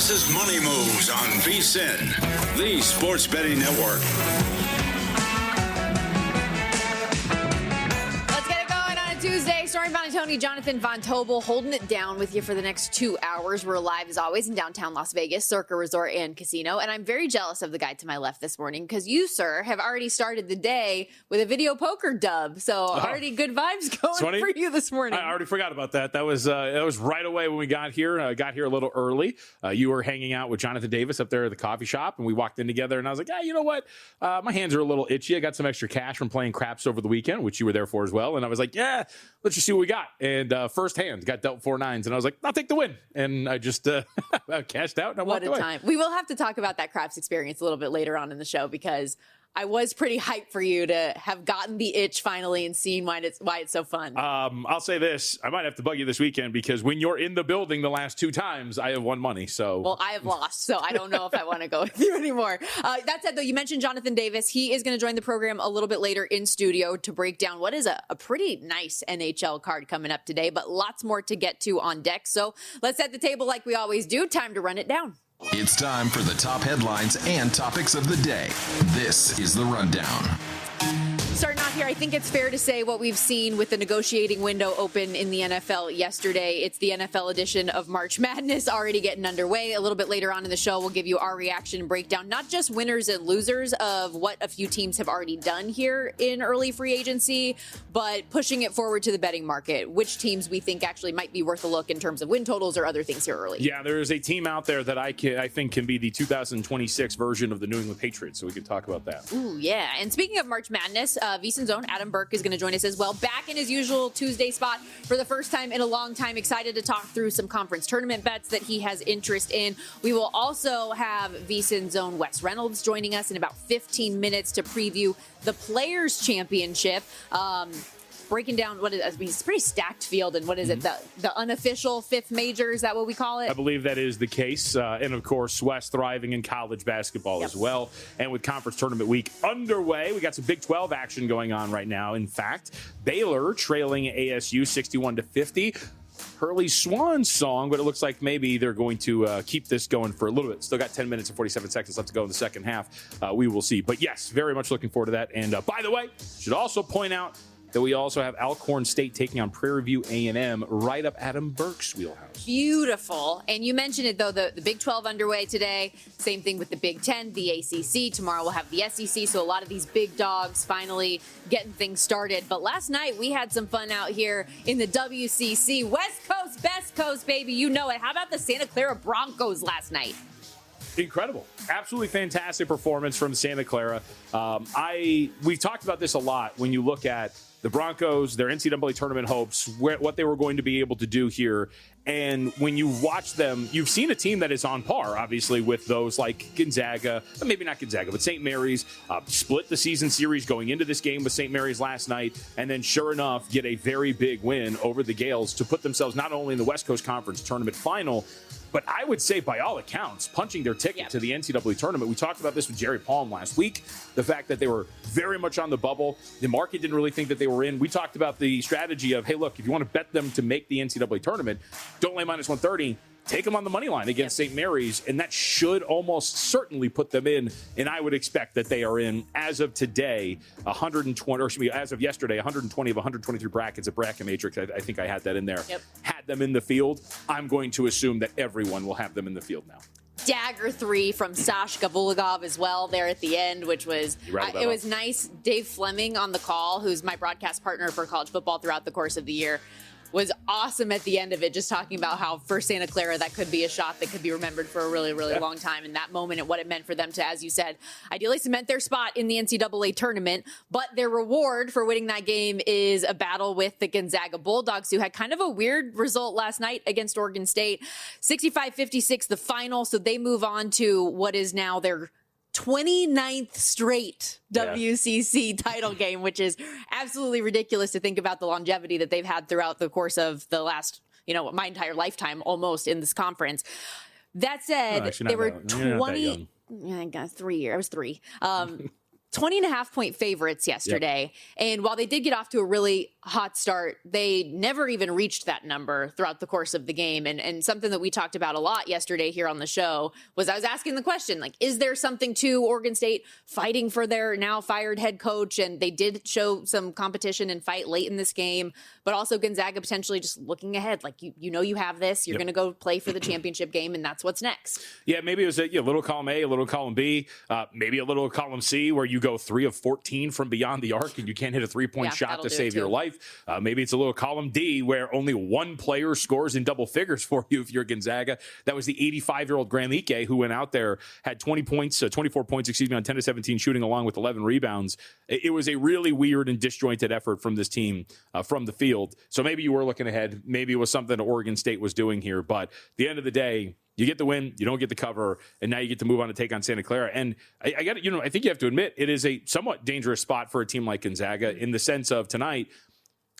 This is Money Moves on VSiN, the sports betting network. Tuesday, Stormy Buonantony, Jonathan Von Tobel holding it down with you for the next 2 hours. We're live as always in downtown Las Vegas, Circa Resort and Casino. And I'm very jealous of the guy to my left this morning because you, sir, have already started the day with a video poker dub. So already good vibes going for you this morning. I already forgot about that. That was right away when we got here. I got here a little early. You were hanging out with Jonathan Davis up there at the coffee shop, and we walked in together. And I was like, you know what? My hands are a little itchy. I got some extra cash from playing craps over the weekend, which you were there for as well. And I was like, let's just see what we got. And first hand got dealt 4 9s, and I was like, I'll take the win. And I just cashed out and I walked away. What a time. We will have to talk about that craps experience a little bit later on in the show because I was pretty hyped for you to have gotten the itch finally and seen why it's so fun. I'll say this. I might have to bug you this weekend because when you're in the building the last 2 times, I have won money. Well, I have lost, so I don't know if I want to go with you anymore. That said, though, you mentioned Jonathan Davis. He is going to join the program a little bit later in studio to break down what is a pretty nice NHL card coming up today, but lots more to get to on deck. So let's set the table like we always do. Time to run it down. It's time for the top headlines and topics of the day. This is The Rundown. Starting off here, I think it's fair to say what we've seen with the negotiating window open in the NFL yesterday. It's the NFL edition of March Madness already getting underway. A little bit later on in the show, we'll give you our reaction and breakdown, not just winners and losers of what a few teams have already done here in early free agency, but pushing it forward to the betting market. Which teams we think actually might be worth a look in terms of win totals or other things here early. Yeah, there is a team out there that I think can be the 2026 version of the New England Patriots, so we could talk about that. Ooh, yeah. And speaking of March Madness, VSiN's own Adam Burke is going to join us as well. Back in his usual Tuesday spot for the first time in a long time. Excited to talk through some conference tournament bets that he has interest in. We will also have VSiN's own Wes Reynolds joining us in about 15 minutes to preview the Players' Championship. Breaking down it's a pretty stacked field, and what is it, the unofficial fifth major? Is that what we call it? I believe that is the case. And of course, Wes thriving in college basketball as well. And with conference tournament week underway, we got some Big 12 action going on right now. In fact, Baylor trailing ASU 61-50. Hurley's swan song, but it looks like maybe they're going to keep this going for a little bit. Still got 10 minutes and 47 seconds left to go in the second half. We will see. But yes, very much looking forward to that. And by the way, should also point out that we also have Alcorn State taking on Prairie View A&M right up Adam Burke's wheelhouse. Beautiful. And you mentioned it, though, the Big 12 underway today. Same thing with the Big 10, the ACC. Tomorrow we'll have the SEC. So a lot of these big dogs finally getting things started. But last night we had some fun out here in the WCC. West Coast, best coast, baby. You know it. How about the Santa Clara Broncos last night? Incredible. Absolutely fantastic performance from Santa Clara. We've talked about this a lot when you look at the Broncos, their NCAA tournament hopes, what they were going to be able to do here. And when you watch them, you've seen a team that is on par, obviously, with those like Gonzaga, maybe not Gonzaga, but St. Mary's, split the season series going into this game with St. Mary's last night, and then sure enough, get a very big win over the Gales to put themselves not only in the West Coast Conference tournament final, but I would say, by all accounts, punching their ticket to the NCAA tournament. We talked about this with Jerry Palm last week, the fact that they were very much on the bubble. The market didn't really think that they were in. We talked about the strategy of, hey, look, if you want to bet them to make the NCAA tournament, don't lay minus 130. Take them on the money line against St. Mary's, and that should almost certainly put them in. And I would expect that they are in, as of today, 120, or excuse me, as of yesterday, 120 of 123 brackets at Bracket Matrix. I think I had that in there. Had them in the field. I'm going to assume that everyone will have them in the field now. Dagger 3 from Sash Gavulagov as well there at the end, which was it was nice. Dave Fleming on the call, who's my broadcast partner for college football throughout the course of the year, was awesome at the end of it, just talking about how for Santa Clara that could be a shot that could be remembered for a really, really long time, in that moment and what it meant for them to, as you said, ideally cement their spot in the NCAA tournament. But their reward for winning that game is a battle with the Gonzaga Bulldogs, who had kind of a weird result last night against Oregon State. 65-56 the final, so they move on to what is now their 29th straight WCC title game, which is absolutely ridiculous to think about the longevity that they've had throughout the course of the last, my entire lifetime almost in this conference. That said, they were 20. I got 3 years. I was 3. 20.5-point favorites yesterday. Yep. And while they did get off to a really hot start, they never even reached that number throughout the course of the game. And something that we talked about a lot yesterday here on the show was I was asking the question, like, is there something to Oregon State fighting for their now fired head coach? And they did show some competition and fight late in this game, but also Gonzaga potentially just looking ahead. Like, you know, you have this, you're going to go play for the championship game, and that's what's next. Yeah, maybe it was a little column A, a little column B, maybe a little column C where you go 3 of 14 from beyond the arc and you can't hit a 3-point shot to save your life. Maybe it's a little column D where only one player scores in double figures for you if you're Gonzaga. That was the 85-year-old Graham Ike who went out there, had 24 points, on 10 to 17 shooting along with 11 rebounds. It was a really weird and disjointed effort from this team from the field. So maybe you were looking ahead. Maybe it was something Oregon State was doing here. But at the end of the day, you get the win, you don't get the cover, and now you get to move on to take on Santa Clara. And I got I think you have to admit it is a somewhat dangerous spot for a team like Gonzaga in the sense of tonight.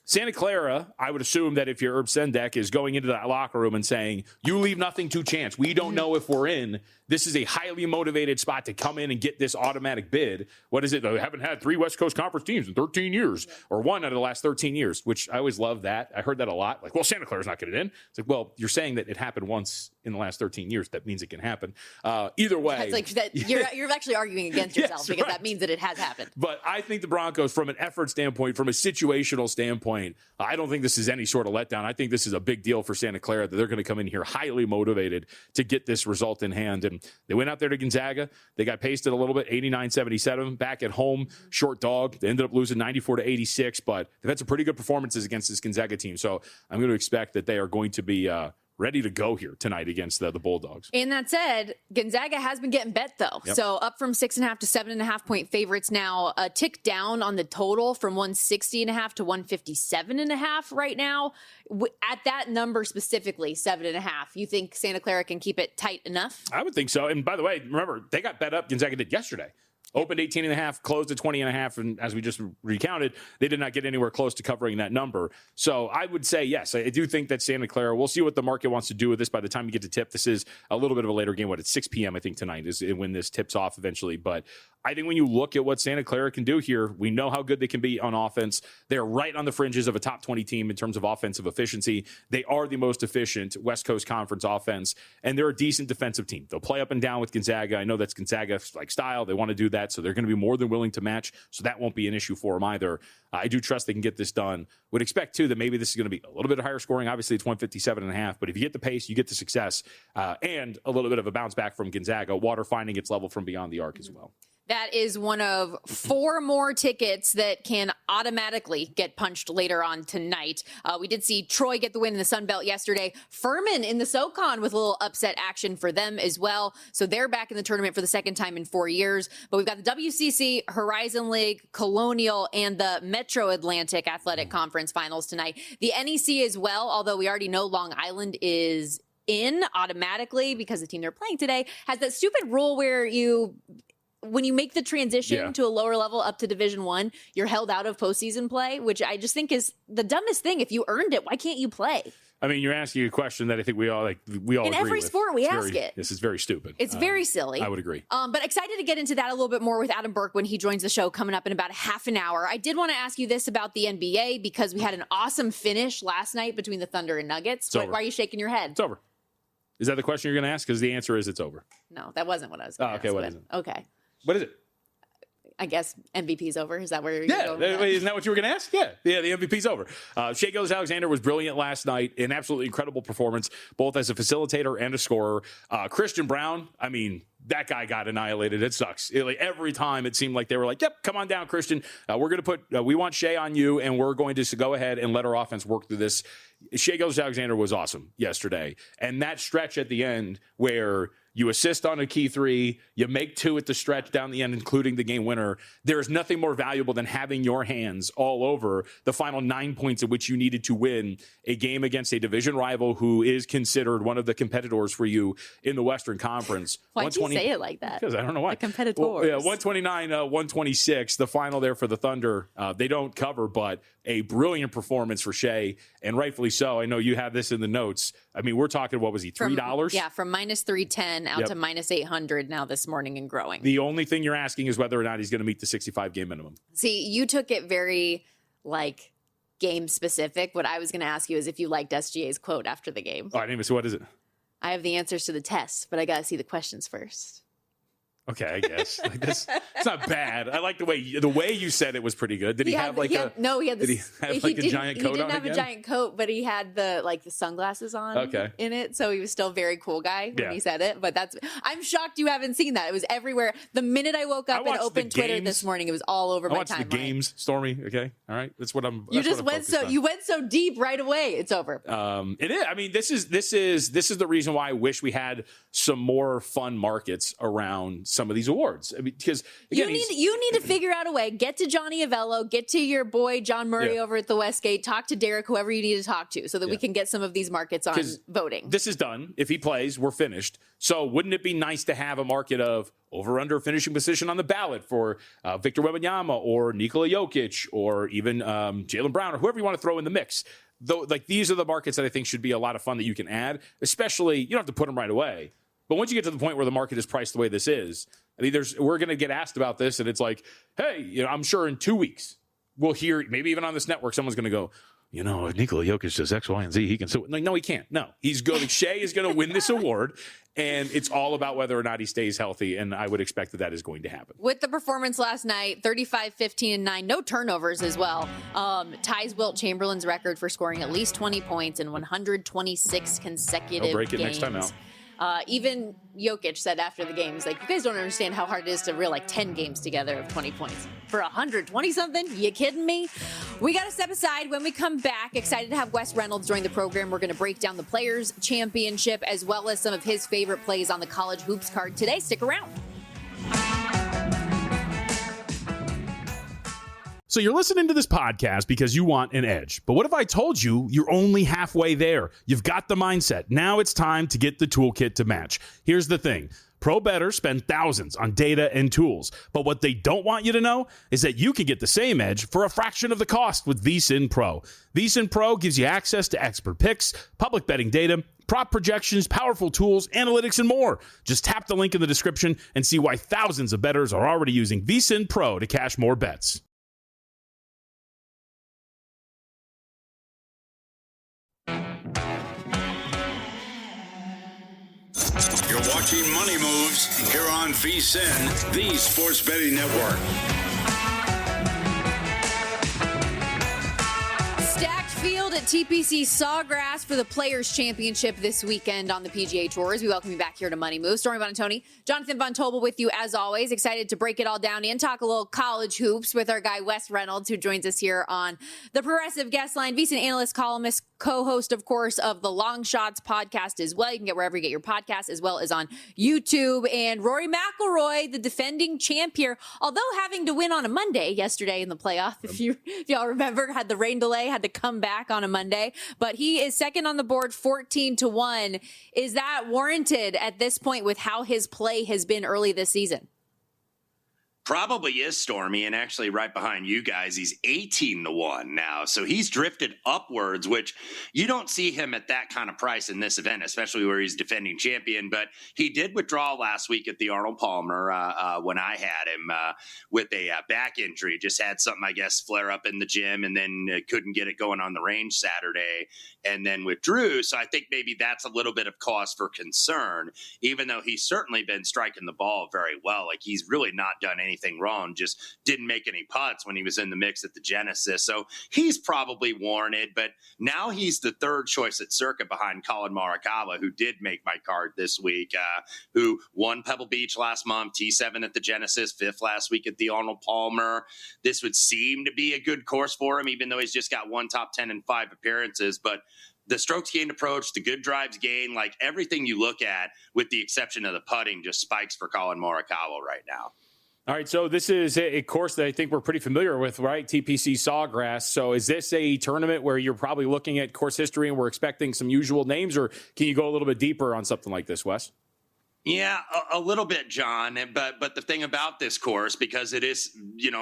Santa Clara, I would assume that if you're Herb Sendek, is going into that locker room and saying, you leave nothing to chance. We don't know if we're in. This is a highly motivated spot to come in and get this automatic bid. What is it? They haven't had 3 West Coast Conference teams in 13 years, or 1 out of the last 13 years, which I always love that. I heard that a lot. Like, well, Santa Clara's not getting in. It's like, well, you're saying that it happened once in the last 13 years. That means it can happen. Either way. It's like that, you're actually arguing against yourself because that means that it has happened. But I think the Broncos, from an effort standpoint, from a situational standpoint, I don't think this is any sort of letdown. I think this is a big deal for Santa Clara that they're going to come in here highly motivated to get this result in hand. And they went out there to Gonzaga. They got pasted a little bit, 89-77. Back at home, short dog. They ended up losing 94-86, but they've had some pretty good performances against this Gonzaga team. So I'm going to expect that they are going to be ready to go here tonight against the Bulldogs. And that said, Gonzaga has been getting bet, though. Yep. So up from 6.5 to 7.5 point favorites now, a tick down on the total from 160.5 to 157.5 right now. At that number specifically, 7.5, you think Santa Clara can keep it tight enough? I would think so. And by the way, remember, they got bet up. Gonzaga did yesterday. Opened 18.5, closed at 20.5, and as we just recounted, they did not get anywhere close to covering that number. So I would say, yes, I do think that Santa Clara, we'll see what the market wants to do with this by the time you get to tip. This is a little bit of a later game. It's 6 p.m., I think, tonight is when this tips off eventually. But I think when you look at what Santa Clara can do here, we know how good they can be on offense. They're right on the fringes of a top 20 team in terms of offensive efficiency. They are the most efficient West Coast Conference offense, and they're a decent defensive team. They'll play up and down with Gonzaga. I know that's Gonzaga's like style. They want to do that, so they're going to be more than willing to match, so that won't be an issue for them either. I do trust they can get this done. Would expect, too, that maybe this is going to be a little bit higher scoring. Obviously, it's 157.5, but if you get the pace, you get the success, and a little bit of a bounce back from Gonzaga, water finding its level from beyond the arc as well. That is one of 4 more tickets that can automatically get punched later on tonight. We did see Troy get the win in the Sun Belt yesterday. Furman in the SoCon with a little upset action for them as well. So they're back in the tournament for the second time in 4 years. But we've got the WCC, Horizon League, Colonial, and the Metro Atlantic Athletic Conference finals tonight. The NEC as well, although we already know Long Island is in automatically because the team they're playing today has that stupid rule where when you make the transition to a lower level up to Division I, you're held out of postseason play, which I just think is the dumbest thing. If you earned it, why can't you play? I mean, you're asking a question that I think we all in agree every with. sport we ask it. This is very stupid. It's very silly. I would agree. But excited to get into that a little bit more with Adam Burke when he joins the show coming up in about a half an hour. I did want to ask you this about the NBA because we had an awesome finish last night between the Thunder and Nuggets. Why are you shaking your head? It's over. Is that the question you're going to ask? Because the answer is it's over. No, that wasn't what I was going to ask. Okay, what is it? Okay. What is it? I guess MVP's over. Is that where you're going? Yeah, isn't that what you were going to ask? Yeah, the MVP's over. Shai Gilgeous-Alexander was brilliant last night. An absolutely incredible performance, both as a facilitator and a scorer. Christian Braun, I mean, that guy got annihilated. It sucks. Every time it seemed like they were like, yep, come on down, Christian. We're going to put, we want Shai on you, and we're going to go ahead and let our offense work through this. Shai Gilgeous-Alexander was awesome yesterday. And that stretch at the end where you assist on a key 3, you make 2 at the stretch down the end, including the game winner. There is nothing more valuable than having your hands all over the final 9 points in which you needed to win a game against a division rival who is considered one of the competitors for you in the Western Conference. Why did you say it like that? Because I don't know why. The competitors. Well, yeah, 129, 126, the final there for the Thunder. They don't cover, but a brilliant performance for Shai, and rightfully so. I know you have this in the notes. I mean, we're talking, what was he, $3? From minus 310 10 out to minus 800 now this morning and growing. The only thing you're asking is whether or not he's going to meet the 65 game minimum. See, you took it very game specific. What I was going to ask you is if you liked SGA's quote after the game. Oh, I didn't even see. What is it? I have the answers to the test, but I got to see the questions first. Okay, I guess this. It's not bad. I like the way you said it was pretty good. Did he have a giant coat on? He didn't have again? a giant coat, but he had the sunglasses on in it, so he was still a very cool guy when he said it. But I'm shocked you haven't seen that. It was everywhere. The minute I woke up and opened Twitter this morning, it was all over my timeline. I watched the games, Stormy. Okay, all right, that's what I'm. You went so deep right away. It's over. It is. I mean, this is the reason why I wish we had some more fun markets around some of these awards. I mean, because again, you need to figure out a way. Get to Johnny Avello, get to your boy John Murray over at the Westgate, talk to Derek, whoever you need to talk to, so that we can get some of these markets on voting. This is done. If he plays, we're finished. So wouldn't it be nice to have a market of over/under finishing position on the ballot for Victor Wembanyama or Nikola Jokic or even Jaylen Brown or whoever you want to throw in the mix? Though, these are the markets that I think should be a lot of fun that you can add. Especially, you don't have to put them right away. But once you get to the point where the market is priced the way this is, I mean, we're going to get asked about this, and it's like, hey, I'm sure in 2 weeks we'll hear, maybe even on this network, someone's going to go, if Nikola Jokic does X, Y, and Z, he can. So no, he can't. No, Shea is going to win this award, and it's all about whether or not he stays healthy, and I would expect that is going to happen. With the performance last night, 35, 15, and 9, no turnovers as well. Ties Wilt Chamberlain's record for scoring at least 20 points in 126 consecutive He'll break it games. next time out. Even Jokic said after the game, he's like, you guys don't understand how hard it is to reel 10 games together of 20 points. For 120-something? You kidding me? We got to step aside. When we come back, excited to have Wes Reynolds join the program. We're going to break down the Players' Championship as well as some of his favorite plays on the college hoops card today. Stick around. So you're listening to this podcast because you want an edge. But what if I told you you're only halfway there? You've got the mindset. Now it's time to get the toolkit to match. Here's the thing. Pro bettors spend thousands on data and tools. But what they don't want you to know is that you can get the same edge for a fraction of the cost with VSiN Pro. VSiN Pro gives you access to expert picks, public betting data, prop projections, powerful tools, analytics, and more. Just tap the link in the description and see why thousands of bettors are already using VSiN Pro to cash more bets. You're watching Money Moves here on VSiN, the Sports Betting Network. Stacked field at TPC Sawgrass for the Players' Championship this weekend on the PGA Tours. We welcome you back here to Money Moves. Stormy Buonantony, Jonathan Von Tobel with you as always. Excited to break it all down and talk a little college hoops with our guy Wes Reynolds, who joins us here on the Progressive Guest Line. VSiN analyst, columnist, co-host, of course, of the Long Shots podcast as well. You can get wherever you get your podcasts, as well as on YouTube. And Rory McIlroy, the defending champ here, although having to win on a Monday yesterday in the playoff, if y'all remember, had the rain delay, had to come back on a Monday, but he is second on the board, 14-1. Is that warranted at this point with how his play has been early this season? Probably is, Stormy, and actually right behind you guys, he's 18-1 now. So he's drifted upwards, which you don't see him at that kind of price in this event, especially where he's defending champion. But he did withdraw last week at the Arnold Palmer when I had him with a back injury. Just had something, I guess, flare up in the gym and then couldn't get it going on the range Saturday and then withdrew. So I think maybe that's a little bit of cause for concern, even though he's certainly been striking the ball very well. Like, he's really not done anything wrong, just didn't make any putts when he was in the mix at the Genesis. So he's probably warranted, but now he's the third choice at Circuit behind Colin Morikawa, who did make my card this week, who won Pebble Beach last month, T7 at the Genesis, fifth last week at the Arnold Palmer. This would seem to be a good course for him, even though he's just got one top 10 and 5 appearances. But the strokes gained approach, the good drives gained, like everything you look at, with the exception of the putting, just spikes for Colin Morikawa right now. All right, so this is a course that I think we're pretty familiar with, right? TPC Sawgrass. So is this a tournament where you're probably looking at course history and we're expecting some usual names, or can you go a little bit deeper on something like this, Wes? Yeah, a little bit, John. But the thing about this course, because it is,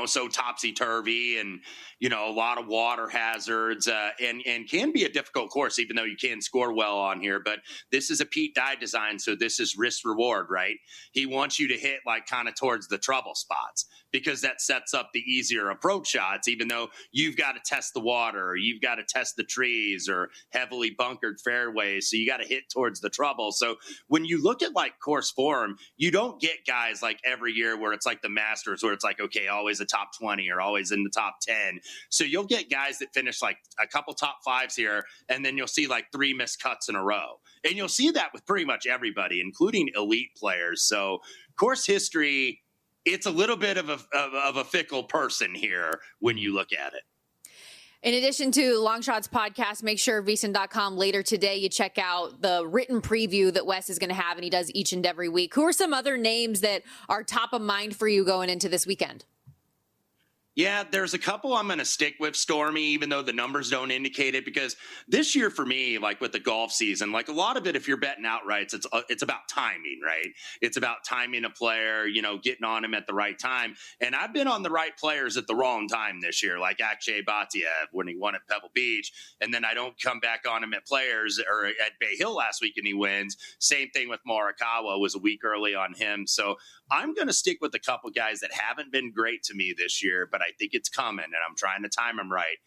so topsy-turvy and, a lot of water hazards and can be a difficult course, even though you can score well on here. But this is a Pete Dye design, so this is risk reward, right? He wants you to hit like kind of towards the trouble spots because that sets up the easier approach shots, even though you've got to test the water, or you've got to test the trees or heavily bunkered fairways. So you got to hit towards the trouble. So when you look at like course form, you don't get guys like every year where it's like the Masters, where it's like, okay, always a top 20 or always in the top 10. So you'll get guys that finish like a couple top fives here, and then you'll see like 3 missed cuts in a row. And you'll see that with pretty much everybody, including elite players. So course history, it's a little bit of a fickle person here when you look at it. In addition to Longshots podcast, make sure VSiN.com later today you check out the written preview that Wes is going to have, and he does each and every week. Who are some other names that are top of mind for you going into this weekend? Yeah, there's a couple I'm going to stick with, Stormy, even though the numbers don't indicate it, because this year for me, like with the golf season, like a lot of it, if you're betting outrights, it's about timing, right? It's about timing a player, getting on him at the right time. And I've been on the right players at the wrong time this year, like Akshay Bhatia when he won at Pebble Beach. And then I don't come back on him at players or at Bay Hill last week and he wins. Same thing with Morikawa, was a week early on him. So I'm going to stick with a couple guys that haven't been great to me this year, but I think it's coming, and I'm trying to time him right.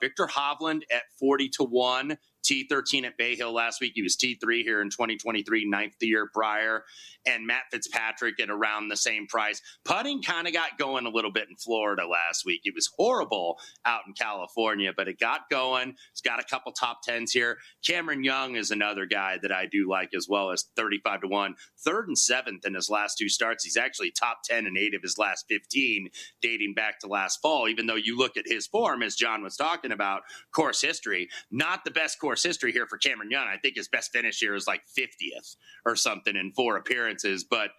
Victor Hovland at 40-1, T13 at Bay Hill last week. He was T3 here in 2023, 9th the year prior. And Matt Fitzpatrick at around the same price. Putting kind of got going a little bit in Florida last week. It was horrible out in California, but it got going. It's got a couple top 10s here. Cameron Young is another guy that I do like as well, as 35-1. 3rd and 7th in his last 2 starts. He's actually top 10 in 8 of his last 15, dating back to last fall, even though you look at his form, as John was talking about, course history, not the best course history here for Cameron Young. I think his best finish here is like 50th or something in 4 appearances, but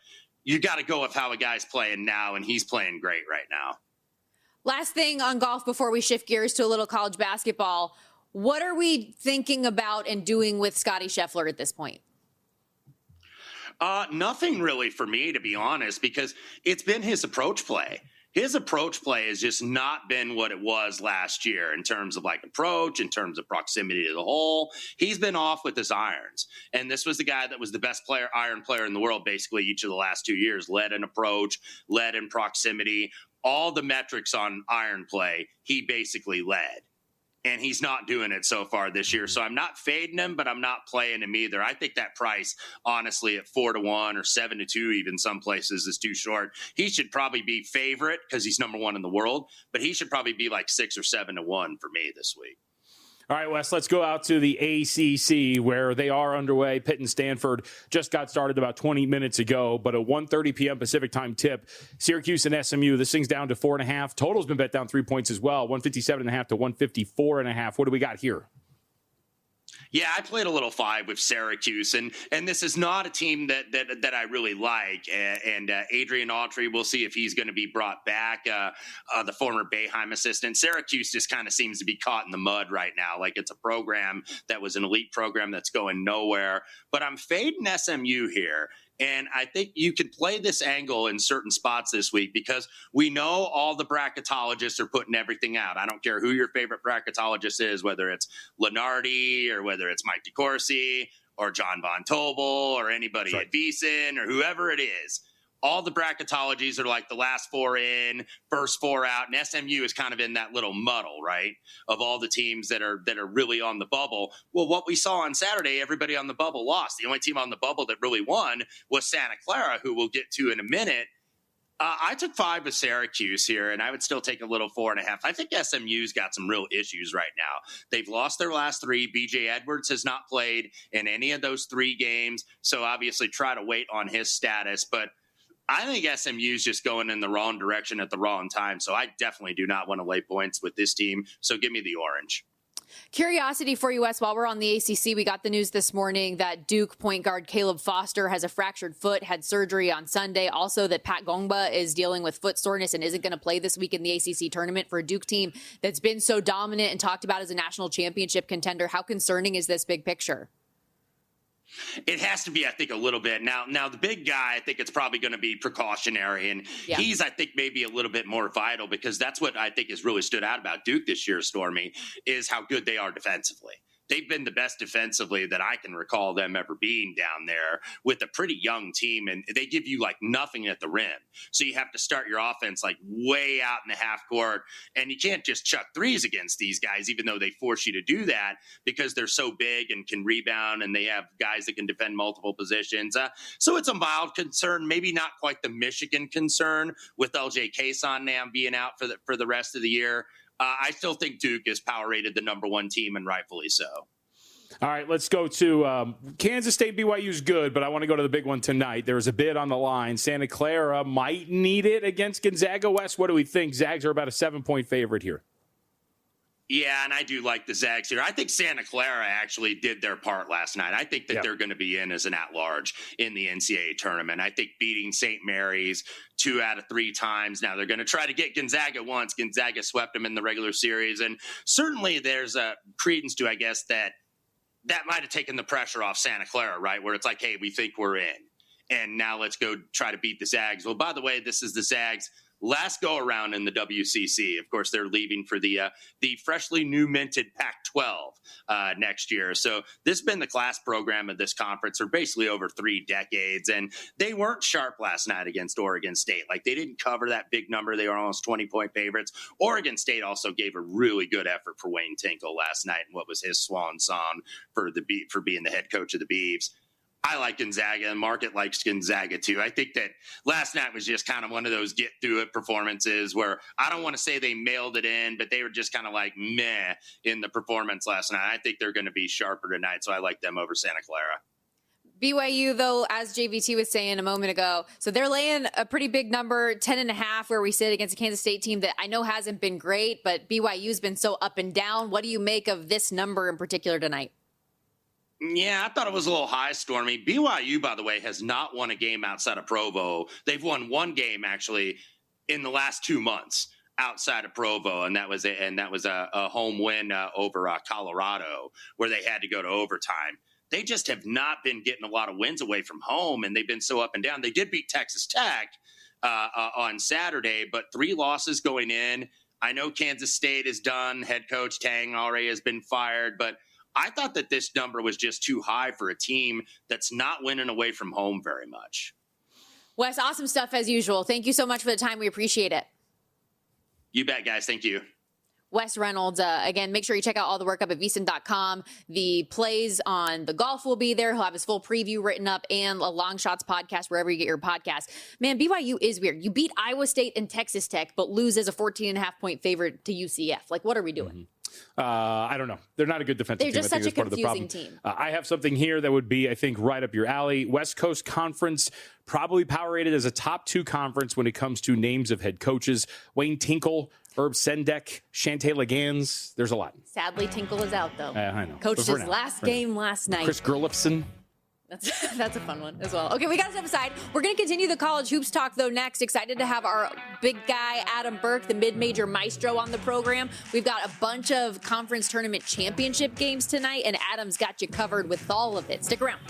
you got to go with how a guy's playing now, and he's playing great right now. Last thing on golf before we shift gears to a little college basketball. What are we thinking about and doing with Scottie Scheffler at this point? Nothing really for me, to be honest, because it's been his approach play. His approach play has just not been what it was last year in terms of like approach, in terms of proximity to the hole. He's been off with his irons. And this was the guy that was the best iron player in the world basically each of the last 2 years. Led in approach, led in proximity. All the metrics on iron play, he basically led. And he's not doing it so far this year. So I'm not fading him, but I'm not playing him either. I think that price, honestly, at 4-1 or 7-2, even some places, is too short. He should probably be favorite because he's number 1 in the world, but he should probably be like 6 or 7-1 for me this week. All right, Wes, let's go out to the ACC where they are underway. Pitt and Stanford just got started about 20 minutes ago, but a 1:30 p.m. Pacific time tip. Syracuse and SMU, this thing's down to 4.5. Total's been bet down 3 points as well, 157.5 to 154.5. What do we got here? Yeah, I played a little 5 with Syracuse, and this is not a team that I really like. And Adrian Autry, we'll see if he's going to be brought back, the former Boeheim assistant. Syracuse just kind of seems to be caught in the mud right now. Like it's a program that was an elite program that's going nowhere. But I'm fading SMU here. And I think you could play this angle in certain spots this week because we know all the bracketologists are putting everything out. I don't care who your favorite bracketologist is, whether it's Lenardi or whether it's Mike DeCourcy or John Von Tobel or anybody at VSiN or whoever it is. All the bracketologies are like the last 4 in, first 4 out, and SMU is kind of in that little muddle, right, of all the teams that are really on the bubble. Well, what we saw on Saturday, everybody on the bubble lost. The only team on the bubble that really won was Santa Clara, who we'll get to in a minute. I took 5 with Syracuse here, and I would still take a little 4.5. I think SMU's got some real issues right now. They've lost their last 3. BJ Edwards has not played in any of those 3 games, so obviously try to wait on his status, but I think SMU's just going in the wrong direction at the wrong time, so I definitely do not want to lay points with this team, so give me the orange. Curiosity for you, Wes, while we're on the ACC, we got the news this morning that Duke point guard Caleb Foster has a fractured foot, had surgery on Sunday. Also that Pat Gongba is dealing with foot soreness and isn't going to play this week in the ACC tournament for a Duke team that's been so dominant and talked about as a national championship contender. How concerning is this big picture? It has to be, I think, a little bit. Now the big guy, I think it's probably going to be precautionary. And he's, I think, maybe a little bit more vital because that's what I think has really stood out about Duke this year, Stormy, is how good they are defensively. They've been the best defensively that I can recall them ever being down there with a pretty young team, and they give you like nothing at the rim. So you have to start your offense like way out in the half court, and you can't just chuck threes against these guys, even though they force you to do that because they're so big and can rebound, and they have guys that can defend multiple positions. So it's a mild concern, maybe not quite the Michigan concern with LJ Cason now being out for the rest of the year. I still think Duke is power rated the number one team, and rightfully so. All right, let's go to Kansas State. BYU is good, but I want to go to the big one tonight. There's a bid on the line. Santa Clara might need it against Gonzaga. West, what do we think? Zags are about a 7-point favorite here. Yeah, and I do like the Zags here. I think Santa Clara actually did their part last night. I think that they're going to be in as an at-large in the NCAA tournament. I think beating St. Mary's 2 out of 3 times. Now they're going to try to get Gonzaga once. Gonzaga swept them in the regular series. And certainly there's a credence to, I guess, that might have taken the pressure off Santa Clara, right? Where it's like, hey, we think we're in. And now let's go try to beat the Zags. Well, by the way, this is the Zags' last go around in the WCC. Of course, they're leaving for the freshly new minted Pac-12 next year. So this has been the class program of this conference for basically over 3 decades. And they weren't sharp last night against Oregon State. Like, they didn't cover that big number. They were almost 20-point favorites. Oregon State also gave a really good effort for Wayne Tinkle last night in what was his swan song for being the head coach of the Beavs. I like Gonzaga, and Market likes Gonzaga too. I think that last night was just kind of one of those get-through-it performances where I don't want to say they mailed it in, but they were just kind of like meh in the performance last night. I think they're going to be sharper tonight, so I like them over Santa Clara. BYU, though, as JVT was saying a moment ago, so they're laying a pretty big number, 10.5, where we sit against a Kansas State team that I know hasn't been great, but BYU's been so up and down. What do you make of this number in particular tonight? Yeah, I thought it was a little high, Stormy. BYU, by the way, has not won a game outside of Provo. They've won one game, actually, in the last 2 months outside of Provo, and that was a home win over Colorado, where they had to go to overtime. They just have not been getting a lot of wins away from home, and they've been so up and down. They did beat Texas Tech on Saturday, but 3 losses going in. I know Kansas State is done. Head coach Tang already has been fired, but I thought that this number was just too high for a team that's not winning away from home very much. Wes, awesome stuff as usual. Thank you so much for the time. We appreciate it. You bet, guys. Thank you. Wes Reynolds, again, make sure you check out all the work up at vsin.com. The plays on the golf will be there. He'll have his full preview written up and a Long Shots podcast wherever you get your podcast. Man, BYU is weird. You beat Iowa State and Texas Tech, but lose as a 14.5-point favorite to UCF. Like, what are we doing? Mm-hmm. I don't know. They're not a good defensive team. They're just such a confusing team. I have something here that would be, I think, right up your alley. West Coast Conference, probably power rated as a top 2 conference when it comes to names of head coaches. Wayne Tinkle, Herb Sendek, Shante Legans. There's a lot. Sadly, Tinkle is out, though. I know. Coached his last game last night. Chris Gerlifson. That's a fun one as well. Okay, we got to step aside. We're going to continue the college hoops talk, though, next. Excited to have our big guy, Adam Burke, the mid-major maestro, on the program. We've got a bunch of conference tournament championship games tonight, and Adam's got you covered with all of it. Stick around.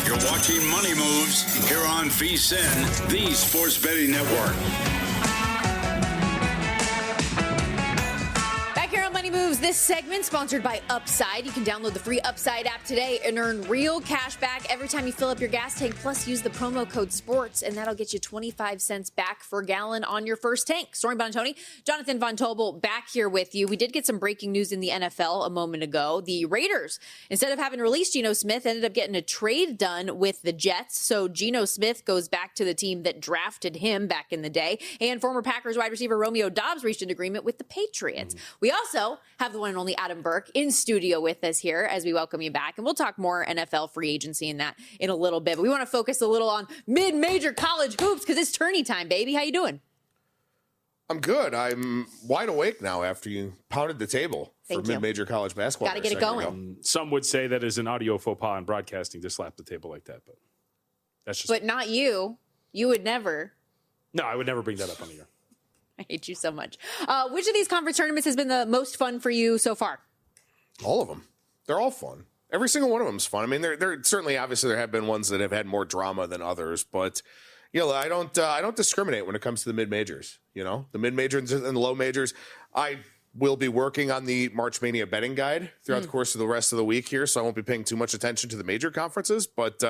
You're watching Money Moves here on VSiN, the Sports Betting Network. Money Moves, this segment sponsored by Upside. You can download the free Upside app today and earn real cash back every time you fill up your gas tank. Plus, use the promo code SPORTS, and that'll get you 25 cents back per gallon on your first tank. Stormy Buonantony, Jonathan Von Tobel back here with you. We did get some breaking news in the NFL a moment ago. The Raiders, instead of having released Geno Smith, ended up getting a trade done with the Jets. So Geno Smith goes back to the team that drafted him back in the day. And former Packers wide receiver Romeo Doubs reached an agreement with the Patriots. We also have the one and only Adam Burke in studio with us here as we welcome you back. And we'll talk more NFL free agency and that in a little bit. But we want to focus a little on mid-major college hoops because it's tourney time, baby. How you doing? I'm good. I'm wide awake now after you pounded the table for mid-major college basketball. Got to get it going. Some would say that is an audio faux pas in broadcasting to slap the table like that, but that's just. But not you. You would never. No, I would never bring that up on the air. I hate you so much. Which of these conference tournaments has been the most fun for you so far? All of them. They're all fun. Every single one of them is fun. I mean, there certainly, obviously, there have been ones that have had more drama than others, but I don't discriminate when it comes to the mid majors. The mid majors and the low majors. I will be working on the March Mania betting guide throughout the course of the rest of the week here, so I won't be paying too much attention to the major conferences. But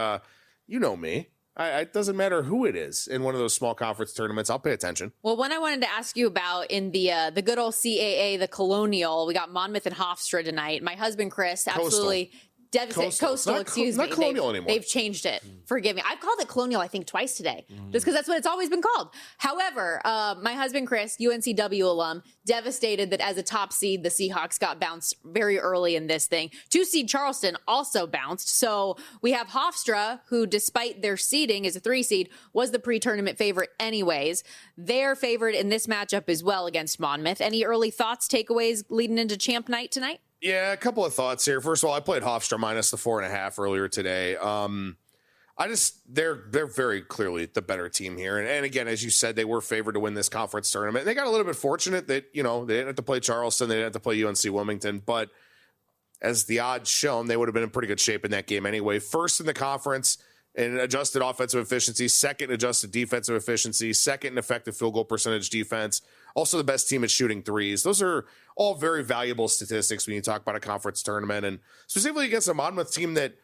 you know me. It doesn't matter who it is in one of those small conference tournaments. I'll pay attention. Well, one I wanted to ask you about in the good old CAA, the Colonial, we got Monmouth and Hofstra tonight. My husband, Chris, absolutely devastated. Coastal, excuse me. Not Colonial anymore. They've changed it. Forgive me. I've called it Colonial, I think, twice today, just because that's what it's always been called. However, my husband, Chris, UNCW alum, devastated that as a top seed, the Seahawks got bounced very early in this thing. 2-seed Charleston also bounced. So we have Hofstra, who, despite their seeding as a 3-seed, was the pre-tournament favorite anyways. They're favored in this matchup as well against Monmouth. Any early thoughts, takeaways leading into Champ Night tonight? Yeah, a couple of thoughts here. First of all, I played Hofstra minus the 4.5 earlier today. They're very clearly the better team here. And again, as you said, they were favored to win this conference tournament. And they got a little bit fortunate that, they didn't have to play Charleston. They didn't have to play UNC Wilmington. But as the odds shown, they would have been in pretty good shape in that game anyway. First in the conference in adjusted offensive efficiency, second in adjusted defensive efficiency, second in effective field goal percentage defense. Also the best team at shooting threes. Those are all very valuable statistics when you talk about a conference tournament, and specifically against a Monmouth team that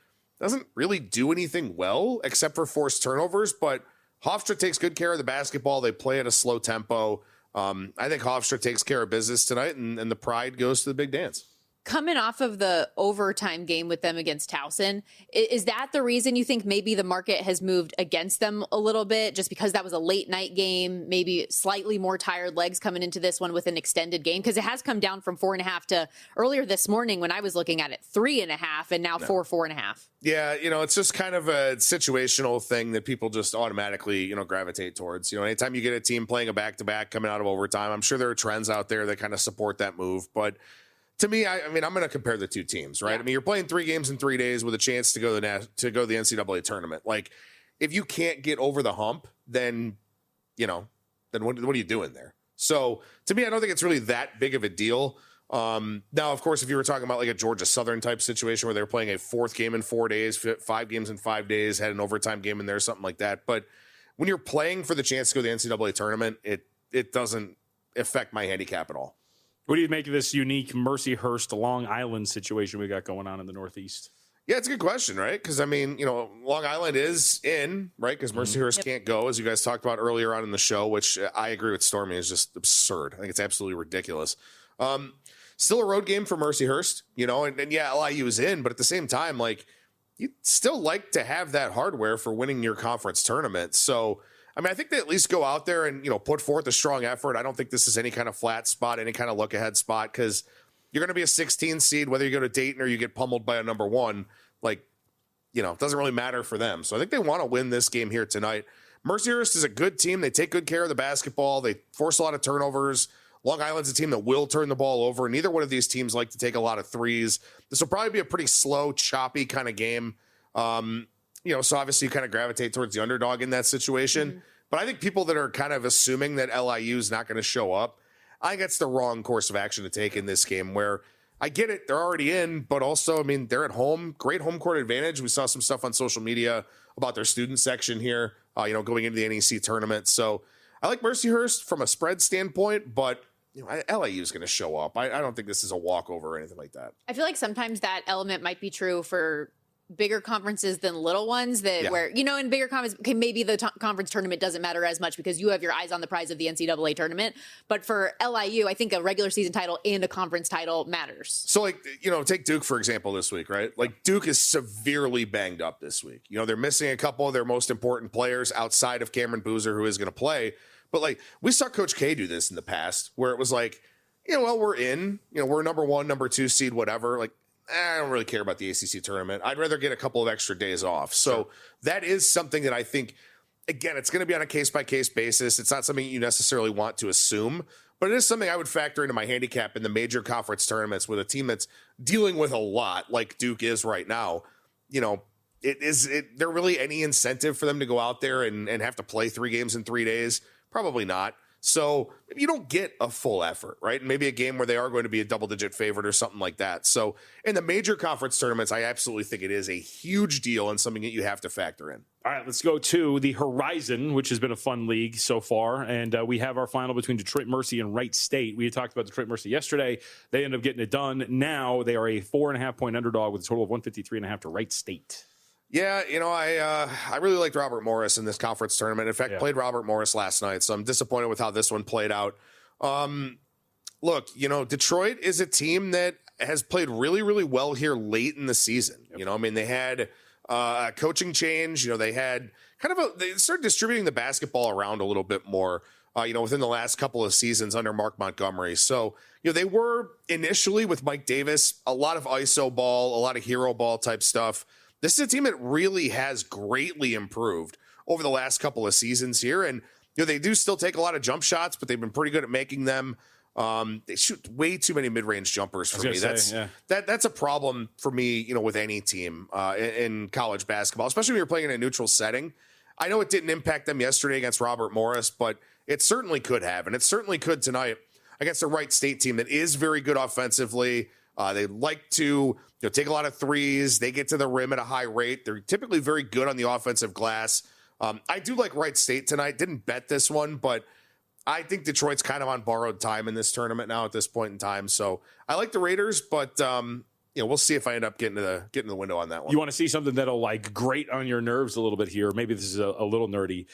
doesn't really do anything well except for forced turnovers. But Hofstra takes good care of the basketball. They play at a slow tempo. I think Hofstra takes care of business tonight, and the pride goes to the big dance. Coming off of the overtime game with them against Towson, is that the reason you think maybe the market has moved against them a little bit, just because that was a late night game, maybe slightly more tired legs coming into this one with an extended game? Because it has come down from 4.5 to earlier this morning when I was looking at it, 3.5, and now 4.5. Yeah, it's just kind of a situational thing that people just automatically, gravitate towards. Anytime you get a team playing a back-to-back coming out of overtime, I'm sure there are trends out there that kind of support that move, but to me, I'm going to compare the two teams, right? Yeah. I mean, you're playing 3 games in 3 days with a chance to go to the NCAA tournament. Like, if you can't get over the hump, then what are you doing there? So, to me, I don't think it's really that big of a deal. Now, of course, if you were talking about like a Georgia Southern type situation where they're playing a 4th game in 4 days, 5 games in 5 days, had an overtime game in there, something like that. But when you're playing for the chance to go to the NCAA tournament, it doesn't affect my handicap at all. What do you make of this unique Mercyhurst Long Island situation we got going on in the Northeast? Yeah, it's a good question, right? Because, I mean, Long Island is in, right? Because Mercyhurst can't go, as you guys talked about earlier on in the show, which I agree with Stormy is just absurd. I think it's absolutely ridiculous. Still a road game for Mercyhurst, and yeah, LIU is in, but at the same time, like, you'd still like to have that hardware for winning your conference tournament. So, I mean, I think they at least go out there and, put forth a strong effort. I don't think this is any kind of flat spot, any kind of look ahead spot, because you're going to be a 16 seed, whether you go to Dayton or you get pummeled by a number 1, like, it doesn't really matter for them. So I think they want to win this game here tonight. Mercyhurst is a good team. They take good care of the basketball. They force a lot of turnovers. Long Island's a team that will turn the ball over. Neither one of these teams like to take a lot of threes. This will probably be a pretty slow, choppy kind of game. So obviously you kind of gravitate towards the underdog in that situation. Mm-hmm. But I think people that are kind of assuming that LIU is not going to show up, I think that's the wrong course of action to take in this game, where I get it, they're already in, but also, I mean, they're at home, great home court advantage. We saw some stuff on social media about their student section here, going into the NEC tournament. So I like Mercyhurst from a spread standpoint, but LIU is going to show up. I don't think this is a walkover or anything like that. I feel like sometimes that element might be true for bigger conferences than little ones where, in bigger conferences, okay, maybe the conference tournament doesn't matter as much because you have your eyes on the prize of the NCAA tournament. But for LIU, I think a regular season title and a conference title matters. So take Duke, for example, this week, right? Like Duke is severely banged up this week. They're missing a couple of their most important players outside of Cameron Boozer, who is going to play. But like we saw Coach K do this in the past where it was like, we're in, we're number 1, number 2 seed, whatever. Like, I don't really care about the ACC tournament. I'd rather get a couple of extra days off. So that is something that I think, again, it's going to be on a case-by-case basis. It's not something you necessarily want to assume, but it is something I would factor into my handicap in the major conference tournaments with a team that's dealing with a lot like Duke is right now. Is there really any incentive for them to go out there and have to play 3 games in 3 days? Probably not. So you don't get a full effort, right? And maybe a game where they are going to be a double-digit favorite or something like that. So in the major conference tournaments, I absolutely think it is a huge deal and something that you have to factor in. All right, let's go to the Horizon, which has been a fun league so far. And we have our final between Detroit Mercy and Wright State. We had talked about Detroit Mercy yesterday. They ended up getting it done. Now they are a 4.5-point underdog with a total of 153.5 to Wright State. Yeah, I really liked Robert Morris in this conference tournament. In fact, played Robert Morris last night, so I'm disappointed with how this one played out. Look, Detroit is a team that has played really, really well here late in the season. Yep. They had a coaching change. They had they started distributing the basketball around a little bit more, within the last couple of seasons under Mark Montgomery. So, they were initially with Mike Davis, a lot of ISO ball, a lot of hero ball type stuff. This is a team that really has greatly improved over the last couple of seasons here. And, they do still take a lot of jump shots, but they've been pretty good at making them. They shoot way too many mid-range jumpers for me. That's a problem for me, with any team in college basketball, especially when you're playing in a neutral setting. I know it didn't impact them yesterday against Robert Morris, but it certainly could have. And it certainly could tonight against a Wright State team that is very good offensively. They like to take a lot of threes. They get to the rim at a high rate. They're typically very good on the offensive glass. I do like Wright State tonight. Didn't bet this one, but I think Detroit's kind of on borrowed time in this tournament now at this point in time. So I like the Raiders, but we'll see if I end up getting the window on that one. You want to see something that'll grate on your nerves a little bit here. Maybe this is a little nerdy.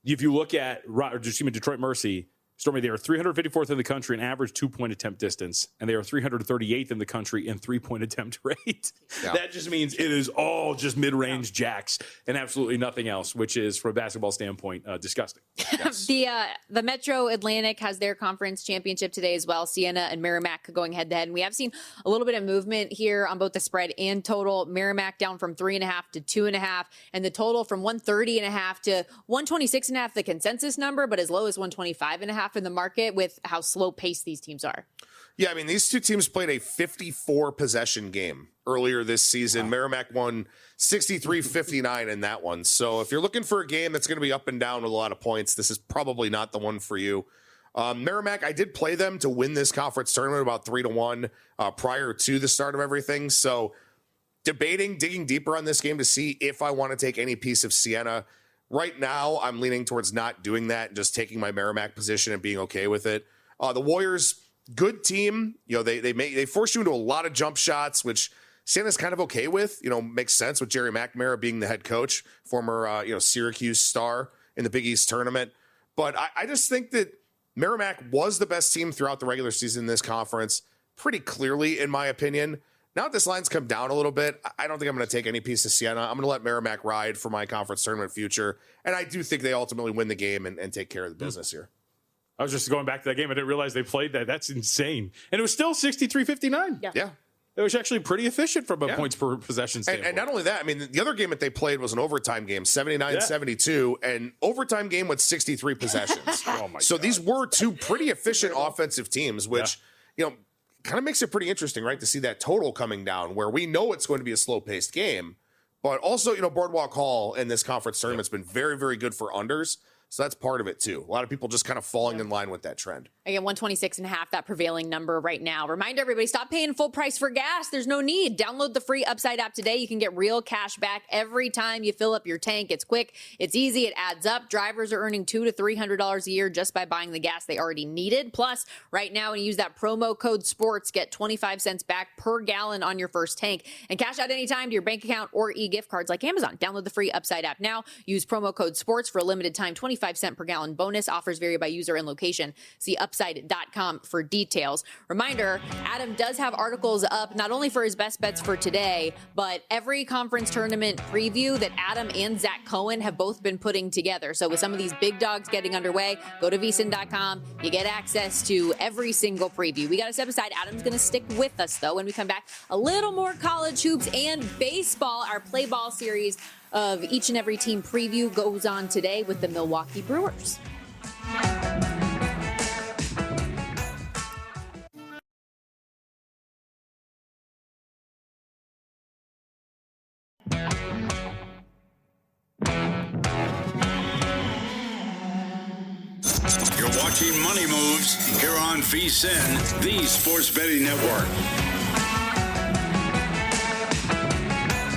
If you look at Detroit Mercy, Stormy, they are 354th in the country in average 2-point attempt distance, and they are 338th in the country in 3-point attempt rate. Yeah. That just means it is all just mid-range jacks and absolutely nothing else, which is, from a basketball standpoint, disgusting. Yes. The Metro Atlantic has their conference championship today as well. Siena and Merrimack going head-to-head, and we have seen a little bit of movement here on both the spread and total. Merrimack down from 3.5 to 2.5, and the total from 130.5 to 126.5, the consensus number, but as low as 125.5. In the market with how slow paced these teams are. Yeah, these two teams played a 54 possession game earlier this season. Wow. Merrimack won 63-59 in that one. So if you're looking for a game that's going to be up and down with a lot of points, this is probably not the one for you. Merrimack, I did play them to win this conference tournament about 3-1 prior to the start of everything. So digging deeper on this game to see if I want to take any piece of Siena. Right now, I'm leaning towards not doing that and just taking my Merrimack position and being okay with it. The Warriors, good team. They force you into a lot of jump shots, which Siena's kind of okay with. Makes sense with Jerry McNamara being the head coach, former Syracuse star in the Big East tournament. But I just think that Merrimack was the best team throughout the regular season in this conference, pretty clearly, in my opinion. Now that this line's come down a little bit, I don't think I'm going to take any piece of Siena. I'm going to let Merrimack ride for my conference tournament future. And I do think they ultimately win the game and take care of the business here. I was just going back to that game. I didn't realize they played that. That's insane. And it was still 63-59. Yeah. It was actually pretty efficient from a points per possession standpoint. And not only that, the other game that they played was an overtime game, 79-72, and overtime game with 63 possessions. Oh my so God. These were two pretty efficient offensive teams, which, kind of makes it pretty interesting, right, to see that total coming down where we know it's going to be a slow-paced game. But also, Boardwalk Hall in this conference tournament has been very, very good for unders. So that's part of it, too. A lot of people just kind of falling in line with that trend. Again, 126.5, that prevailing number right now. Remind everybody, stop paying full price for gas. There's no need. Download the free Upside app today. You can get real cash back every time you fill up your tank. It's quick. It's easy. It adds up. Drivers are earning $200 to $300 a year just by buying the gas they already needed. Plus, right now, when you use that promo code SPORTS, get 25 cents back per gallon on your first tank. And cash out anytime to your bank account or e-gift cards like Amazon. Download the free Upside app now. Use promo code SPORTS for a limited time, 25-cent per gallon bonus. Offers vary by user and location. See upside.com for details. Reminder, Adam does have articles up not only for his best bets for today, but every conference tournament preview that Adam and Zach Cohen have both been putting together. So with some of these big dogs getting underway, go to vsin.com. You get access to every single preview. We got to step aside. Adam's going to stick with us, though. When we come back, a little more college hoops and baseball. Our play ball series of each and every team preview goes on today with the Milwaukee Brewers. You're watching Money Moves here on VSiN, the Sports Betting Network.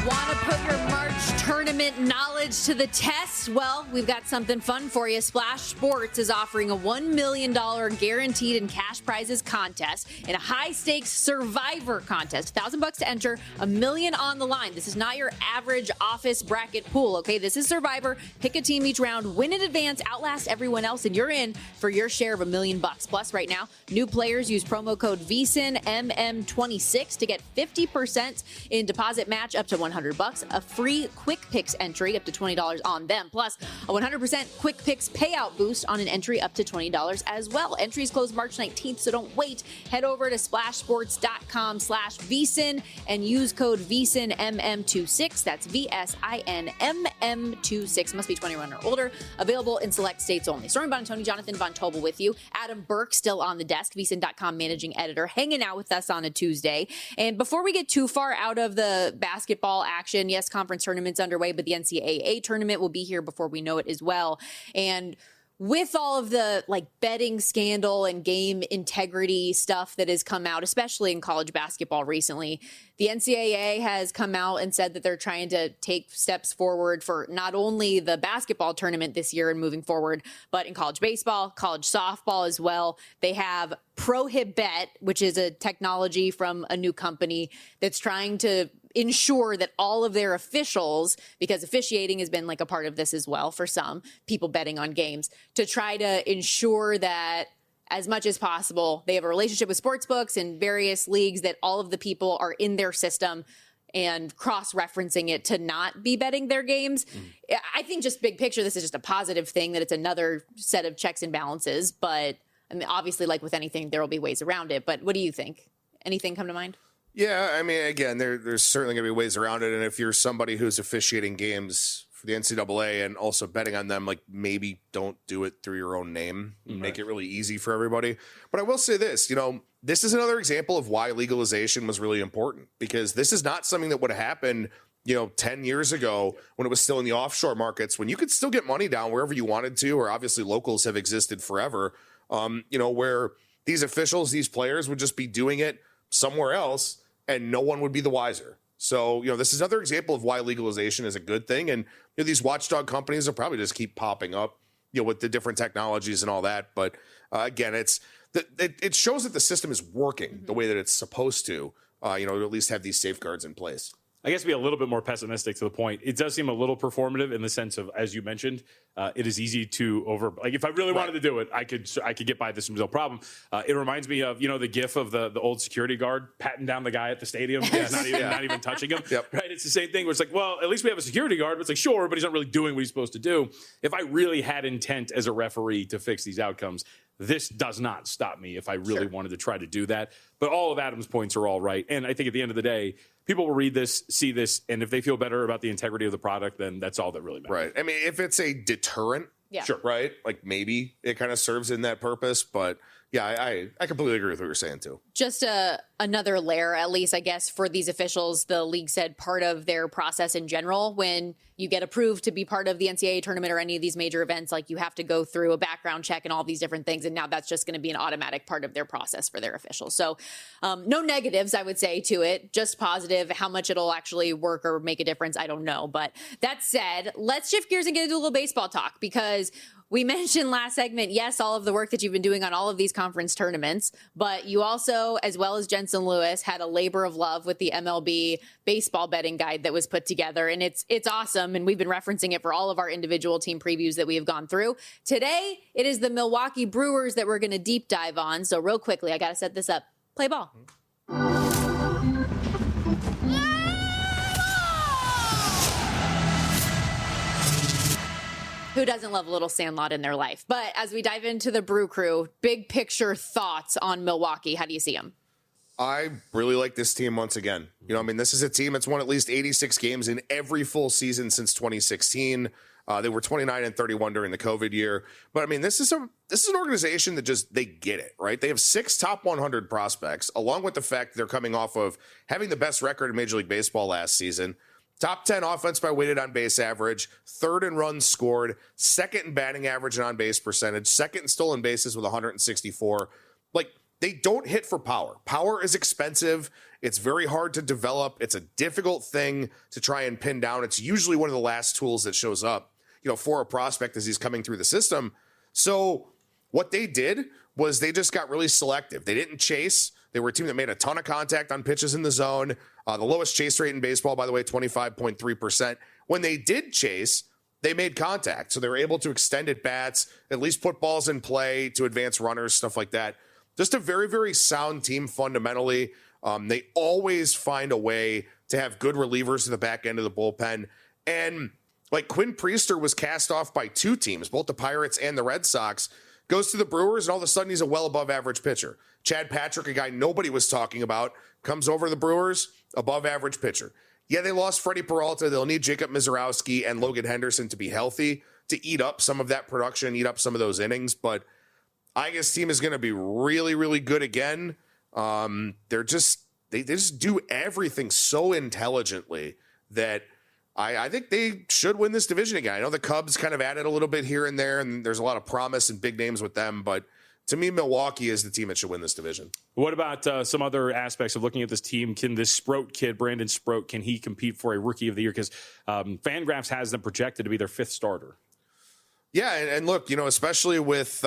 Want to put your March tournament knowledge to the test? Well, we've got something fun for you. Splash Sports is offering a $1 million guaranteed and cash prizes contest in a high-stakes survivor contest. $1,000 to enter, $1 million on the line. This is not your average office bracket pool, okay? This is survivor. Pick a team each round, win in advance, outlast everyone else, and you're in for your share of $1 million. Plus, right now, new players use promo code VSiN MM26 to get 50% in deposit match up to $100, a free Quick Picks entry up to $20 on them, plus a 100% Quick Picks payout boost on an entry up to $20 as well. Entries close March 19th, so don't wait. Head over to splashsports.com/VSiN and use code VSiN MM26. That's VSIN MM26. Must be 21 or older. Available in select states only. Stormy Buonantony, Jonathan Von Tobel with you. Adam Burke still on the desk, VSiN.com managing editor, hanging out with us on a Tuesday. And before we get too far out of the basketball action, yes, conference tournament's underway, but the NCAA tournament will be here before we know it as well. And with all of the betting scandal and game integrity stuff that has come out, especially in college basketball recently, the NCAA has come out and said that they're trying to take steps forward for not only the basketball tournament this year and moving forward, but in college baseball, college softball as well. They have ProhibBet, which is a technology from a new company that's trying to ensure that all of their officials, because officiating has been a part of this as well for some people betting on games, to try to ensure that as much as possible, they have a relationship with sportsbooks and various leagues, that all of the people are in their system and cross-referencing it to not be betting their games. I think just big picture, this is just a positive thing, that it's another set of checks and balances. But I mean, obviously, like with anything, there will be ways around it. But what do you think? Anything come to mind? Yeah, I mean, again, there's certainly going to be ways around it. And if you're somebody who's officiating games for the NCAA and also betting on them, maybe don't do it through your own name. Right. Make it really easy for everybody. But I will say this, this is another example of why legalization was really important, because this is not something that would have happened 10 years ago when it was still in the offshore markets, when you could still get money down wherever you wanted to, or obviously locals have existed forever, where these officials, these players would just be doing it somewhere else and no one would be the wiser. So, this is another example of why legalization is a good thing. And these watchdog companies will probably just keep popping up, with the different technologies and all that. But again, it shows that the system is working the way that it's supposed to, to at least have these safeguards in place. I guess to be a little bit more pessimistic to the point, it does seem a little performative in the sense of, as you mentioned, it is easy to if I really wanted to do it, I could get by this no problem. It reminds me of, the gif of the old security guard patting down the guy at the stadium, not even touching him. Yep. Right? It's the same thing where it's well, at least we have a security guard, but it's sure, but he's not really doing what he's supposed to do. If I really had intent as a referee to fix these outcomes, this does not stop me if I really wanted to try to do that. But all of Adam's points are all right. And I think at the end of the day, people will read this, see this, and if they feel better about the integrity of the product, then that's all that really matters. Right. I mean, if it's a deterrent, sure, right? Maybe it kind of serves in that purpose. But yeah, I completely agree with what you're saying too. Just another layer, at least, I guess, for these officials. The league said part of their process in general, when you get approved to be part of the NCAA tournament or any of these major events, you have to go through a background check and all these different things. And now that's just going to be an automatic part of their process for their officials. So no negatives, I would say, to it, just positive. How much it'll actually work or make a difference, I don't know. But that said, let's shift gears and get into a little baseball talk, because we mentioned last segment, yes, all of the work that you've been doing on all of these conference tournaments, but you also, as well as Jensen Lewis, had a labor of love with the MLB baseball betting guide that was put together. And it's awesome. And we've been referencing it for all of our individual team previews that we have gone through. Today, it is the Milwaukee Brewers that we're going to deep dive on. So real quickly, I got to set this up. Play ball. Who doesn't love a little Sandlot in their life? But as we dive into the Brew Crew, big picture thoughts on Milwaukee. How do you see them? I really like this team once again. This is a team that's won at least 86 games in every full season since 2016. They were 29-31 during the COVID year. But this is an organization that they get it, right? They have 6 top 100 prospects, along with the fact they're coming off of having the best record in Major League Baseball last season. Top 10 offense by weighted on base average, third in runs scored, second in batting average and on base percentage, second in stolen bases with 164. Like, they don't hit for power. Power is expensive. It's very hard to develop. It's a difficult thing to try and pin down. It's usually one of the last tools that shows up, for a prospect as he's coming through the system. So what they did was they just got really selective. They didn't chase. They were a team that made a ton of contact on pitches in the zone. The lowest chase rate in baseball, by the way, 25.3%. When they did chase, they made contact. So they were able to extend at bats, at least put balls in play to advance runners, stuff like that. Just a very, very sound team fundamentally. They always find a way to have good relievers at the back end of the bullpen. And like Quinn Priester was cast off by two teams, both the Pirates and the Red Sox, goes to the Brewers, and all of a sudden he's a well above average pitcher. Chad Patrick, a guy nobody was talking about, comes over to the Brewers, above average pitcher. Yeah, they lost Freddie Peralta. They'll need Jacob Misiorowski and Logan Henderson to be healthy to eat up some of that production, eat up some of those innings. But I guess team is going to be really, really good again. They just do everything so intelligently that I think they should win this division again. I know the Cubs kind of added a little bit here and there, and there's a lot of promise and big names with them, but to me, Milwaukee is the team that should win this division. What about some other aspects of looking at this team? Can this Sproat kid, Brandon Sproat, can he compete for a Rookie of the Year? Because Fangraphs has them projected to be their fifth starter. Yeah, and look, especially with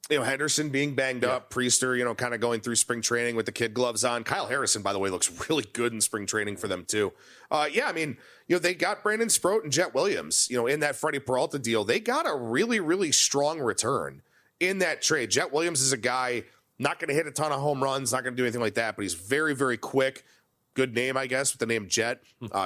Henderson being banged up, Priester, kind of going through spring training with the kid gloves on. Kyle Harrison, by the way, looks really good in spring training for them too. They got Brandon Sproat and Jet Williams, in that Freddie Peralta deal. They got a really, really strong return in that trade. Jet Williams is a guy not going to hit a ton of home runs, not going to do anything like that, but he's very, very quick. Good name, I guess, with the name Jet.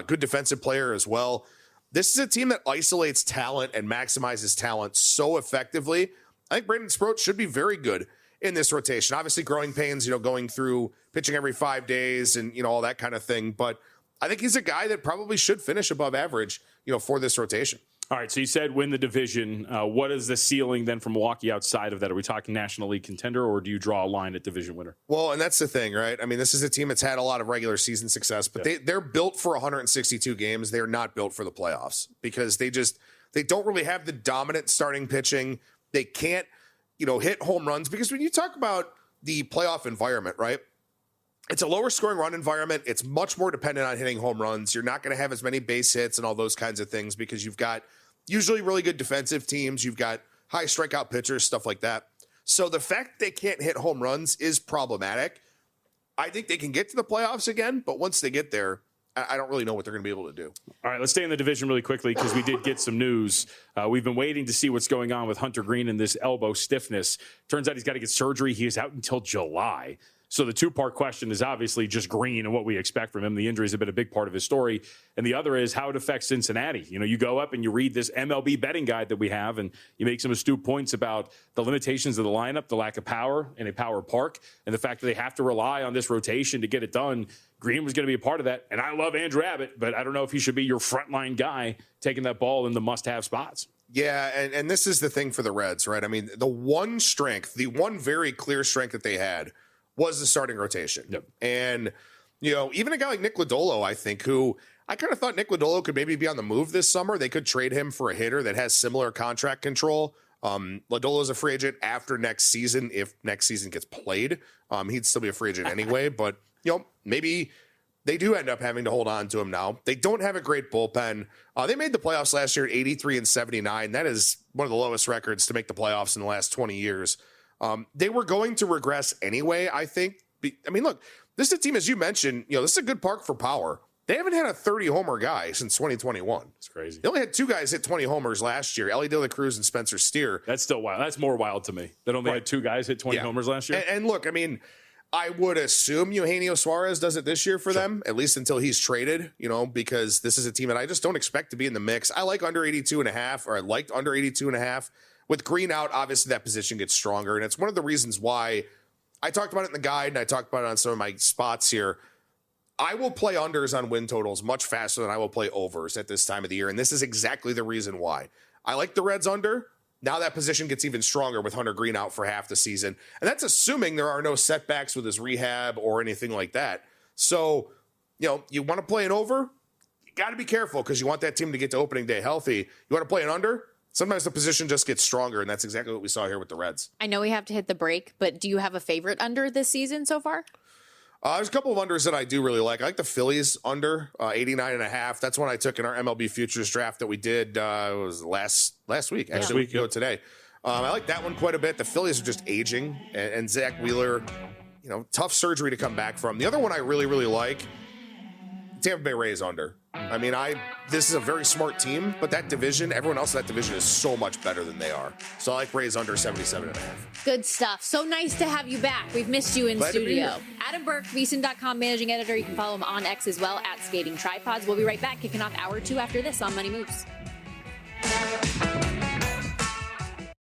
Good defensive player as well. This is a team that isolates talent and maximizes talent so effectively. I think Brandon Sproat should be very good in this rotation. Obviously, growing pains, going through pitching every 5 days and, all that kind of thing. But I think he's a guy that probably should finish above average, for this rotation. All right, so you said win the division. What is the ceiling then for Milwaukee outside of that? Are we talking National League contender, or do you draw a line at division winner? Well, and that's the thing, right? I mean, this is a team that's had a lot of regular season success, but they're built for 162 games. They're not built for the playoffs because they don't really have the dominant starting pitching. They can't, hit home runs because when you talk about the playoff environment, right? It's a lower scoring run environment. It's much more dependent on hitting home runs. You're not going to have as many base hits and all those kinds of things because you've got usually really good defensive teams. You've got high strikeout pitchers, stuff like that. So the fact they can't hit home runs is problematic. I think they can get to the playoffs again, but once they get there, I don't really know what they're going to be able to do. All right, let's stay in the division really quickly because we did get some news. We've been waiting to see what's going on with Hunter Green and this elbow stiffness. Turns out he's got to get surgery. He is out until July. So the two-part question is obviously just Green and what we expect from him. The injuries have been a big part of his story. And the other is how it affects Cincinnati. You go up and you read this MLB betting guide that we have, and you make some astute points about the limitations of the lineup, the lack of power in a power park, and the fact that they have to rely on this rotation to get it done. Green was going to be a part of that. And I love Andrew Abbott, but I don't know if he should be your frontline guy taking that ball in the must-have spots. Yeah, and this is the thing for the Reds, right? I mean, the one very clear strength that they had was the starting rotation. Yep. And, even a guy like Nick Lodolo, I think, who I kind of thought Nick Lodolo could maybe be on the move this summer. They could trade him for a hitter that has similar contract control. Lodolo's a free agent after next season. If next season gets played, he'd still be a free agent anyway. But, maybe they do end up having to hold on to him now. They don't have a great bullpen. They made the playoffs last year at 83-79. That is one of the lowest records to make the playoffs in the last 20 years. They were going to regress anyway, I think. Look, this is a team, as you mentioned, this is a good park for power. They haven't had a 30-homer guy since 2021. It's crazy. They only had two guys hit 20 homers last year, Elly De La Cruz and Spencer Steer. That's still wild. That's more wild to me. That only had two guys hit 20 homers last year. And look, I would assume Eugenio Suarez does it this year for them, at least until he's traded, because this is a team that I just don't expect to be in the mix. I like under 82.5, or I liked under 82.5. With Green out, obviously that position gets stronger. And it's one of the reasons why I talked about it in the guide and I talked about it on some of my spots here. I will play unders on win totals much faster than I will play overs at this time of the year. And this is exactly the reason why. I like the Reds under. Now that position gets even stronger with Hunter Green out for half the season. And that's assuming there are no setbacks with his rehab or anything like that. So, you want to play an over? got to be careful because you want that team to get to opening day healthy. You want to play an under? Sometimes the position just gets stronger, and that's exactly what we saw here with the Reds. I know we have to hit the break, but do you have a favorite under this season so far? There's a couple of unders that I do really like. I like the Phillies under 89.5. That's one I took in our MLB futures draft that we did. It was last week, actually. A week ago today. I like that one quite a bit. The Phillies are just aging, and Zach Wheeler, tough surgery to come back from. The other one I really, really like, Tampa Bay Rays under. I mean, this is a very smart team, but that division, everyone else in that division is so much better than they are. So I like Rays under 77.5. Good stuff. So nice to have you back. We've missed you in studio. Adam Burke, VSiN.com managing editor. You can follow him on X as well, @Skating Tripods. We'll be right back, kicking off hour 2 after this on Money Moves.